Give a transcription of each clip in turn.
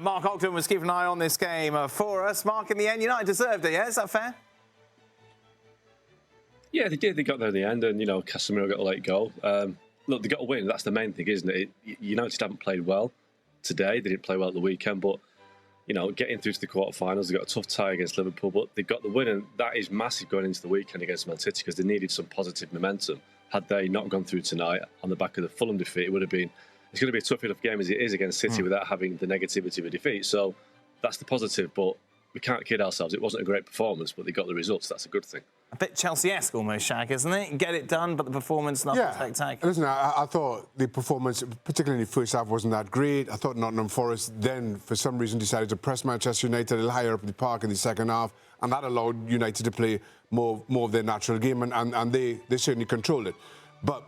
Mark Ogden was keeping an eye on this game for us. Mark, in the end, United deserved it, yeah? Is that fair? Yeah, they did. They got there in the end, and, Casemiro got a late goal. Look, they got a win. That's the main thing, isn't it? United haven't played well today. They didn't play well at the weekend, but, getting through to the quarterfinals, they got a tough tie against Liverpool, but they got the win, and that is massive going into the weekend against Man City because they needed some positive momentum. Had they not gone through tonight on the back of the Fulham defeat, it would have been... It's going to be a tough enough game as it is against City without having the negativity of a defeat. So that's the positive, but we can't kid ourselves. It wasn't a great performance, but they got the results. That's a good thing. A bit Chelsea-esque almost, Shaka, isn't it? Get it done, but the performance not spectacular. Listen, I thought the performance, particularly in the first half, wasn't that great. I thought Nottingham Forest then, for some reason, decided to press Manchester United a little higher up the park in the second half, and that allowed United to play more of their natural game, and they certainly controlled it. But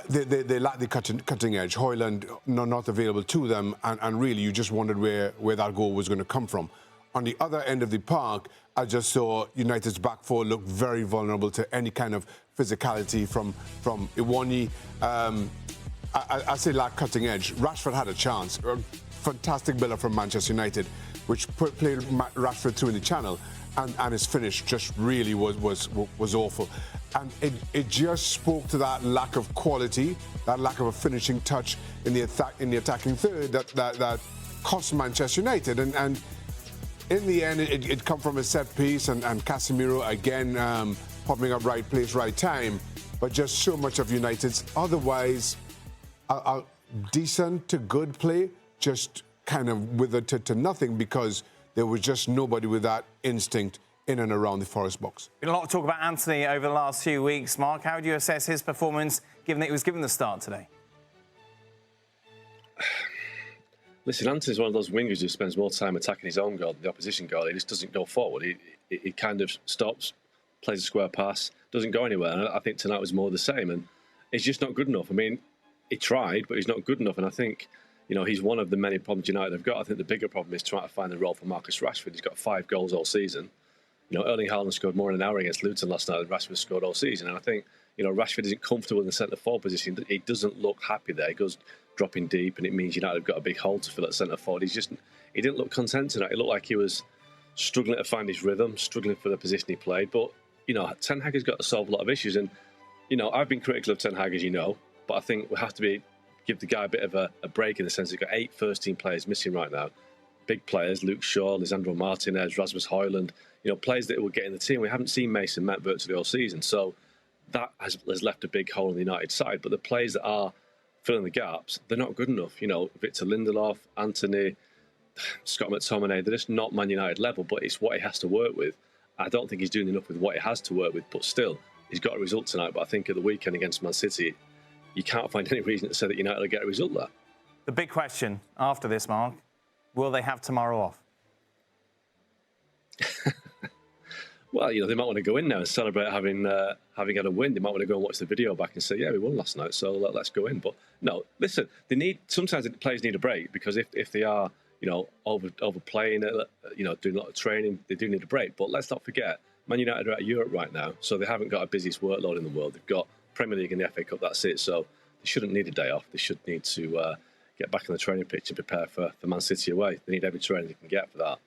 they lacked the cutting edge. Højlund not available to them, and really you just wondered where that goal was going to come from. On the other end of the park, I just saw United's back four look very vulnerable to any kind of physicality from Iwani. I say lack cutting edge. Rashford had a chance. A fantastic build-up from Manchester United, which played Rashford through in the channel, and his finish just really was awful. And it just spoke to that lack of quality, that lack of a finishing touch in the attacking third that cost Manchester United. And in the end, it come from a set piece, and Casemiro again popping up right place, right time. But just so much of United's otherwise a decent to good play just kind of withered to nothing because there was just nobody with that instinct in and around the Forest box. Been a lot of talk about Anthony over the last few weeks. Mark, how would you assess his performance, given that he was given the start today? Listen, Anthony's one of those wingers who spends more time attacking his own goal than the opposition goal. He just doesn't go forward. He kind of stops, plays a square pass, doesn't go anywhere. And I think tonight was more the same. And he's just not good enough. I mean, he tried, but he's not good enough. And I think, he's one of the many problems United have got. I think the bigger problem is trying to find the role for Marcus Rashford. He's got 5 goals all season. Erling Haaland scored more in an hour against Luton last night than Rashford scored all season. And I think, Rashford isn't comfortable in the centre-forward position. He doesn't look happy there. He goes dropping deep, and it means United have got a big hole to fill at centre-forward. He didn't look content tonight. It looked like he was struggling to find his rhythm, struggling for the position he played. But, Ten Hag has got to solve a lot of issues. And, I've been critical of Ten Hag, as you know, but I think we have to give the guy a bit of a break in the sense he's got 8 first-team players missing right now. Big players, Luke Shaw, Lisandro Martinez, Rasmus Højlund, players that will get in the team. We haven't seen Mason Mount virtually all season, so that has left a big hole in the United side. But the players that are filling the gaps, they're not good enough. Victor Lindelof, Anthony, Scott McTominay, they're just not Man United level, but it's what he has to work with. I don't think he's doing enough with what he has to work with, but still, he's got a result tonight. But I think at the weekend against Man City, you can't find any reason to say that United will get a result there. The big question after this, Mark, will they have tomorrow off? Well, they might want to go in now and celebrate having had a win. They might want to go and watch the video back and say, yeah, we won last night, so let's go in. But no, listen, sometimes the players need a break because if they are, overplaying it, doing a lot of training, they do need a break. But let's not forget, Man United are out of Europe right now, so they haven't got a busiest workload in the world. They've got Premier League and the FA Cup, that's it. So they shouldn't need a day off. They should need to get back on the training pitch and prepare for Man City away. They need every training they can get for that.